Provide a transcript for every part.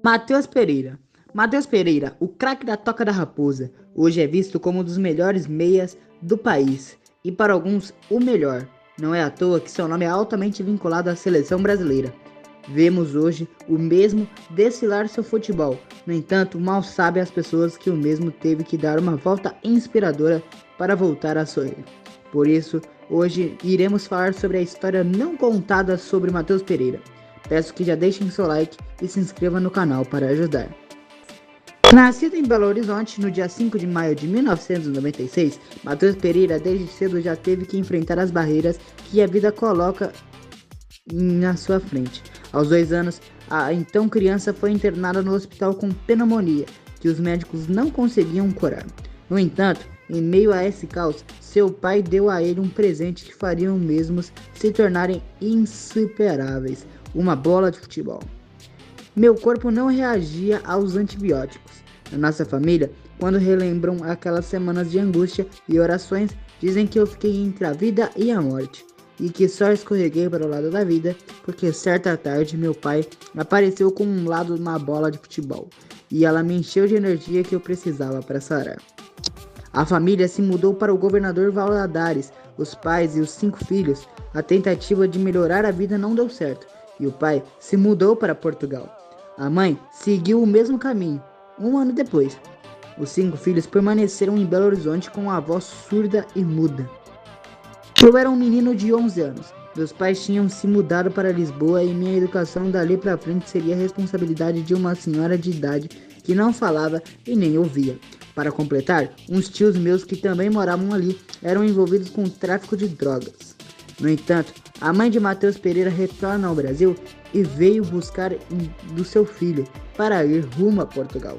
Matheus Pereira. Matheus Pereira, o craque da Toca da Raposa, hoje é visto como um dos melhores meias do país e para alguns o melhor. Não é à toa que seu nome é altamente vinculado à seleção brasileira. Vemos hoje o mesmo desfilar seu futebol. No entanto, mal sabem as pessoas que o mesmo teve que dar uma volta inspiradora para voltar a sorrir. Por isso, hoje iremos falar sobre a história não contada sobre Matheus Pereira. Peço que já deixem seu like e se inscreva no canal para ajudar. Nascido em Belo Horizonte no dia 5 de maio de 1996, Matheus Pereira desde cedo já teve que enfrentar as barreiras que a vida coloca na sua frente. Aos 2 anos, a então criança foi internada no hospital com pneumonia, que os médicos não conseguiam curar. No entanto, em meio a esse caos, seu pai deu a ele um presente que faria os mesmos se tornarem insuperáveis: uma bola de futebol. Meu corpo não reagia aos antibióticos. Na nossa família, quando relembram aquelas semanas de angústia e orações, dizem que eu fiquei entre a vida e a morte, e que só escorreguei para o lado da vida porque certa tarde meu pai apareceu com um lado de uma bola de futebol, e ela me encheu de energia que eu precisava para sarar. A família se mudou para o governador Valadares, os pais e os 5 filhos. A tentativa de melhorar a vida não deu certo, e o pai se mudou para Portugal. A mãe seguiu o mesmo caminho. Um ano depois, os 5 filhos permaneceram em Belo Horizonte com a avó surda e muda. Eu era um menino de 11 anos. Meus pais tinham se mudado para Lisboa e minha educação dali para frente seria a responsabilidade de uma senhora de idade que não falava e nem ouvia. Para completar, uns tios meus que também moravam ali eram envolvidos com o tráfico de drogas. No entanto, a mãe de Matheus Pereira retorna ao Brasil e veio buscar do seu filho para ir rumo a Portugal.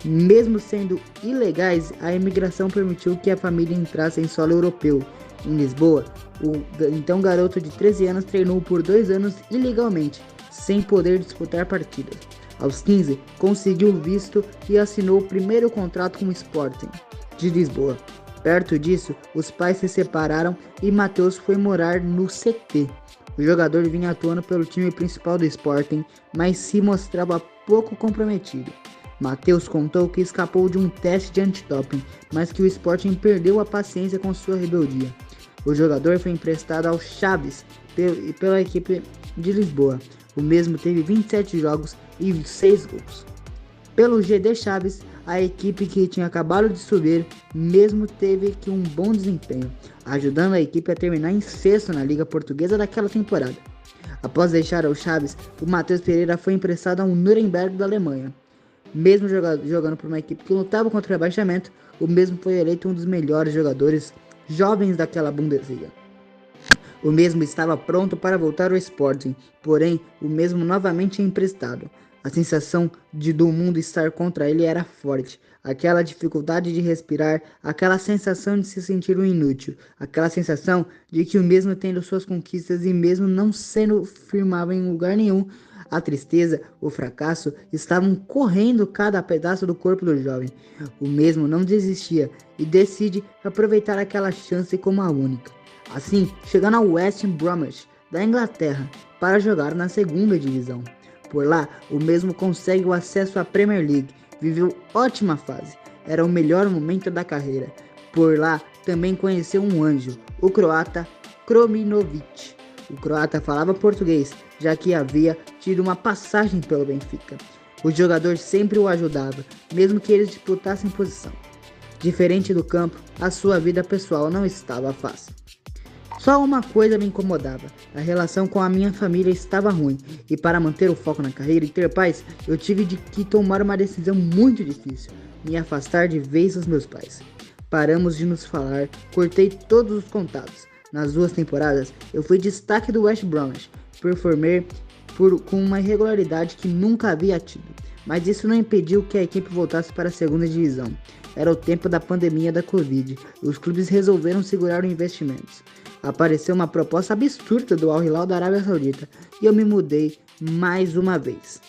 Mesmo sendo ilegais, a imigração permitiu que a família entrasse em solo europeu. Em Lisboa, o então garoto de 13 anos treinou por 2 anos ilegalmente, sem poder disputar partidas. Aos 15, conseguiu visto e assinou o primeiro contrato com o Sporting de Lisboa. Perto disso, os pais se separaram e Matheus foi morar no CT. O jogador vinha atuando pelo time principal do Sporting, mas se mostrava pouco comprometido. Matheus contou que escapou de um teste de antidoping, mas que o Sporting perdeu a paciência com sua rebeldia. O jogador foi emprestado ao Chaves pela equipe de Lisboa. O mesmo teve 27 jogos e 6 gols. Pelo GD Chaves, a equipe que tinha acabado de subir mesmo teve que um bom desempenho, ajudando a equipe a terminar em sexto na Liga Portuguesa daquela temporada. Após deixar o Chaves, o Matheus Pereira foi emprestado ao Nuremberg da Alemanha. Mesmo jogando por uma equipe que lutava contra o rebaixamento, o mesmo foi eleito um dos melhores jogadores jovens daquela Bundesliga. O mesmo estava pronto para voltar ao Sporting, porém o mesmo novamente é emprestado. A sensação do mundo estar contra ele era forte. Aquela dificuldade de respirar, aquela sensação de se sentir um inútil, aquela sensação de que o mesmo tendo suas conquistas e mesmo não sendo firmado em lugar nenhum, a tristeza, o fracasso estavam correndo cada pedaço do corpo do jovem. O mesmo não desistia e decide aproveitar aquela chance como a única. Assim, chegando ao West Bromwich da Inglaterra para jogar na segunda divisão. Por lá, o mesmo consegue o acesso à Premier League, viveu ótima fase, era o melhor momento da carreira. Por lá, também conheceu um anjo, o croata Krominovic. O croata falava português, já que havia tido uma passagem pelo Benfica. O jogador sempre o ajudava, mesmo que eles disputassem posição. Diferente do campo, a sua vida pessoal não estava fácil. Só uma coisa me incomodava: a relação com a minha família estava ruim, e para manter o foco na carreira e ter paz, eu tive que tomar uma decisão muito difícil: me afastar de vez dos meus pais. Paramos de nos falar, cortei todos os contatos. Nas 2 temporadas, eu fui destaque do West Bromwich, performei com uma regularidade que nunca havia tido, mas isso não impediu que a equipe voltasse para a segunda divisão. Era o tempo da pandemia da Covid e os clubes resolveram segurar os investimentos. Apareceu uma proposta absurda do Al Hilal da Arábia Saudita e eu me mudei mais uma vez.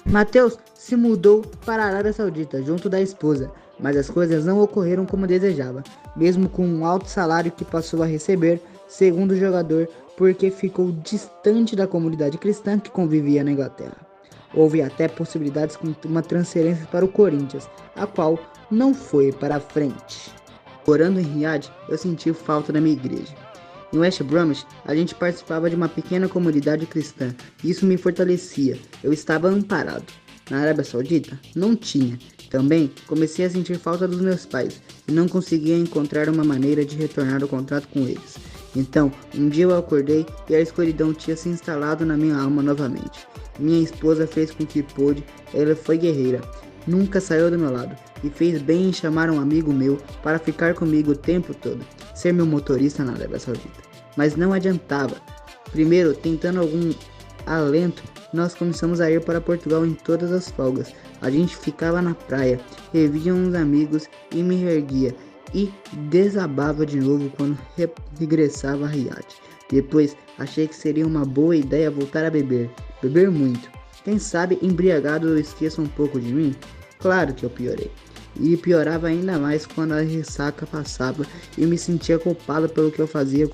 Matheus se mudou para a Arábia Saudita junto da esposa, mas as coisas não ocorreram como desejava, mesmo com um alto salário que passou a receber, segundo o jogador, porque ficou distante da comunidade cristã que convivia na Inglaterra. Houve até possibilidades com uma transferência para o Corinthians, a qual não foi para frente. Morando em Riad, eu senti falta da minha igreja. Em West Bromwich, a gente participava de uma pequena comunidade cristã e isso me fortalecia. Eu estava amparado. Na Arábia Saudita, não tinha. Também comecei a sentir falta dos meus pais e não conseguia encontrar uma maneira de retornar o contrato com eles. Então, um dia eu acordei e a escuridão tinha se instalado na minha alma novamente. Minha esposa fez com que pôde, ela foi guerreira, nunca saiu do meu lado e fez bem em chamar um amigo meu para ficar comigo o tempo todo, ser meu motorista na Arábia Saudita. Mas não adiantava. Primeiro, tentando algum alento, nós começamos a ir para Portugal em todas as folgas. A gente ficava na praia, revia uns amigos e me erguia e desabava de novo quando regressava a Riad. Depois, achei que seria uma boa ideia voltar a beber muito. Quem sabe embriagado eu esqueça um pouco de mim? Claro que eu piorei. E piorava ainda mais quando a ressaca passava e me sentia culpado pelo que eu fazia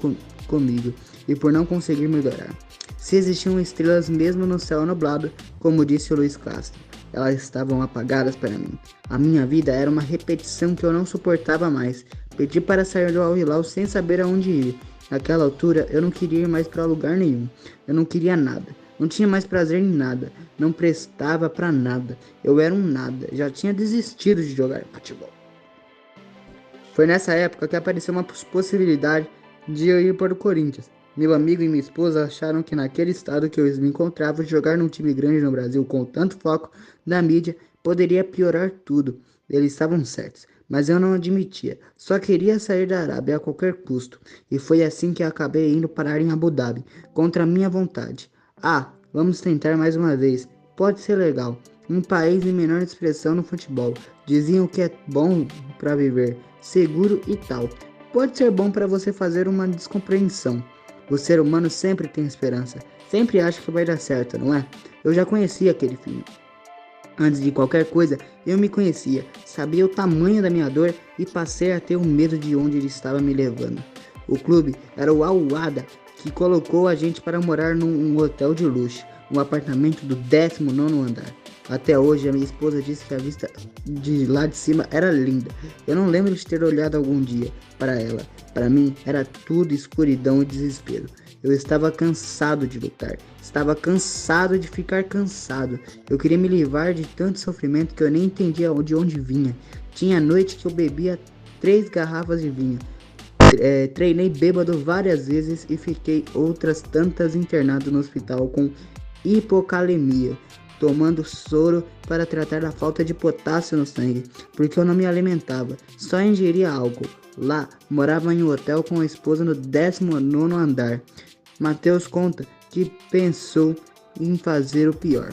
comigo e por não conseguir melhorar. Se existiam estrelas mesmo no céu nublado, como disse o Luiz Castro, elas estavam apagadas para mim. A minha vida era uma repetição que eu não suportava mais. Pedi para sair do Al Hilal sem saber aonde ir. Naquela altura eu não queria ir mais para lugar nenhum. Eu não queria nada. Não tinha mais prazer em nada. Não prestava para nada. Eu era um nada. Já tinha desistido de jogar futebol. Foi nessa época que apareceu uma possibilidade de eu ir para o Corinthians. Meu amigo e minha esposa acharam que naquele estado que eu me encontrava, jogar num time grande no Brasil com tanto foco da mídia poderia piorar tudo. Eles estavam certos, mas eu não admitia. Só queria sair da Arábia a qualquer custo. E foi assim que acabei indo parar em Abu Dhabi, contra a minha vontade. Vamos tentar mais uma vez. Pode ser legal. Um país de menor expressão no futebol. Diziam que é bom para viver, seguro e tal. Pode ser bom para você fazer uma descompreensão. O ser humano sempre tem esperança, sempre acha que vai dar certo, não é? Eu já conhecia aquele filme. Antes de qualquer coisa, eu me conhecia, sabia o tamanho da minha dor e passei a ter o medo de onde ele estava me levando. O clube era o Al Wahda, que colocou a gente para morar num hotel de luxo, um apartamento do 19º andar. Até hoje a minha esposa disse que a vista de lá de cima era linda. Eu não lembro de ter olhado algum dia para ela. Para mim era tudo escuridão e desespero. Eu estava cansado de lutar. Estava cansado de ficar cansado. Eu queria me livrar de tanto sofrimento que eu nem entendia de onde vinha. Tinha noite que eu bebia 3 garrafas de vinho. Treinei bêbado várias vezes e fiquei outras tantas internado no hospital com hipocalemia, tomando soro para tratar a falta de potássio no sangue, porque eu não me alimentava, só ingeria álcool. Lá, morava em um hotel com a esposa no 19º andar. Mateus conta que pensou em fazer o pior.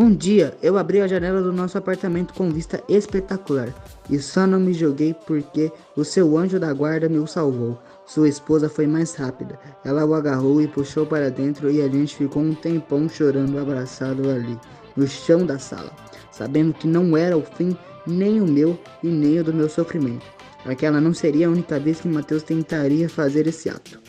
Um dia, eu abri a janela do nosso apartamento com vista espetacular e só não me joguei porque o seu anjo da guarda me salvou. Sua esposa foi mais rápida. Ela o agarrou e puxou para dentro e a gente ficou um tempão chorando abraçado ali, no chão da sala, sabendo que não era o fim nem o meu e nem o do meu sofrimento. Aquela não seria a única vez que Mateus tentaria fazer esse ato.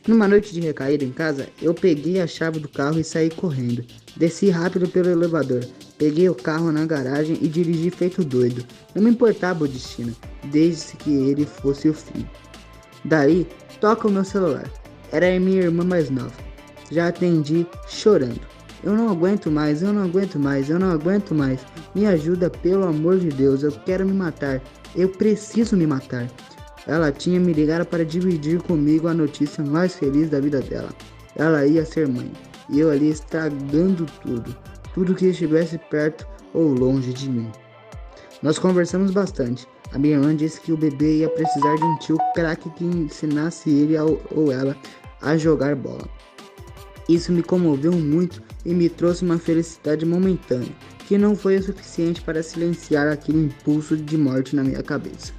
Numa noite de recaída em casa, eu peguei a chave do carro e saí correndo. Desci rápido pelo elevador, peguei o carro na garagem e dirigi feito doido. Não me importava o destino, desde que ele fosse o fim. Daí, toca o meu celular. Era a minha irmã mais nova. Já atendi, chorando. Eu não aguento mais. Me ajuda, pelo amor de Deus, eu quero me matar. Eu preciso me matar. Ela tinha me ligado para dividir comigo a notícia mais feliz da vida dela. Ela ia ser mãe. E eu ali estragando tudo que estivesse perto ou longe de mim. Nós conversamos bastante. A minha irmã disse que o bebê ia precisar de um tio craque que ensinasse ele ou ela a jogar bola. Isso me comoveu muito e me trouxe uma felicidade momentânea, que não foi o suficiente para silenciar aquele impulso de morte na minha cabeça.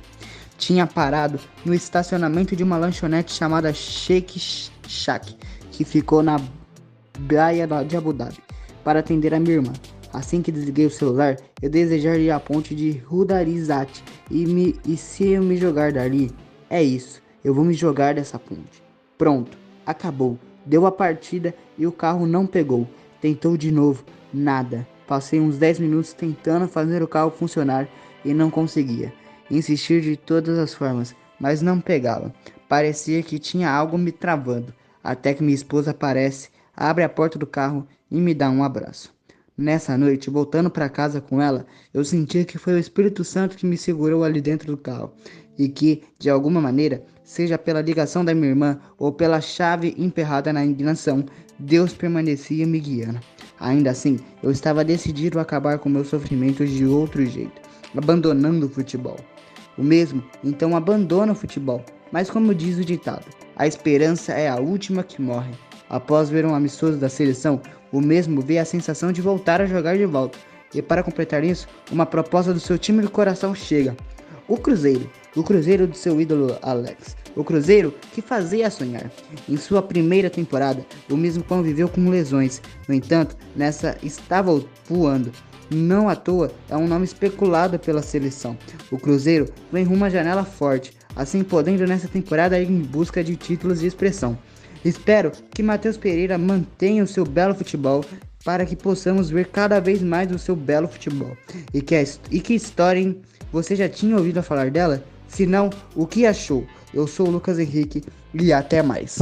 Tinha parado no estacionamento de uma lanchonete chamada Sheikh Shack, que ficou na praia de Abu Dhabi, para atender a minha irmã. Assim que desliguei o celular, eu desejava ir à ponte de Rudarizat e se eu me jogar dali, é isso, eu vou me jogar dessa ponte. Pronto, acabou, deu a partida e o carro não pegou. Tentou de novo, nada. Passei uns 10 minutos tentando fazer o carro funcionar e não conseguia. Insistir de todas as formas, mas não pegava. Parecia que tinha algo me travando. Até que minha esposa aparece, abre a porta do carro e me dá um abraço. Nessa noite, voltando para casa com ela, eu senti que foi o Espírito Santo que me segurou ali dentro do carro e que, de alguma maneira, seja pela ligação da minha irmã ou pela chave emperrada na ignição, Deus permanecia me guiando. Ainda assim, eu estava decidido a acabar com meus sofrimentos de outro jeito, abandonando o futebol. O mesmo, então, abandona o futebol, mas como diz o ditado, a esperança é a última que morre. Após ver um amistoso da seleção, o mesmo vê a sensação de voltar a jogar de volta. E para completar isso, uma proposta do seu time do coração chega. O Cruzeiro do seu ídolo Alex. O Cruzeiro que fazia sonhar. Em sua primeira temporada, o mesmo conviveu com lesões. No entanto, nessa estava voando. Não à toa, é um nome especulado pela seleção. O Cruzeiro vem rumo à janela forte, assim podendo nessa temporada ir em busca de títulos de expressão. Espero que Matheus Pereira mantenha o seu belo futebol para que possamos ver cada vez mais o seu belo futebol. E que história, hein? Você já tinha ouvido falar dela? Se não, o que achou? Eu sou o Lucas Henrique e até mais.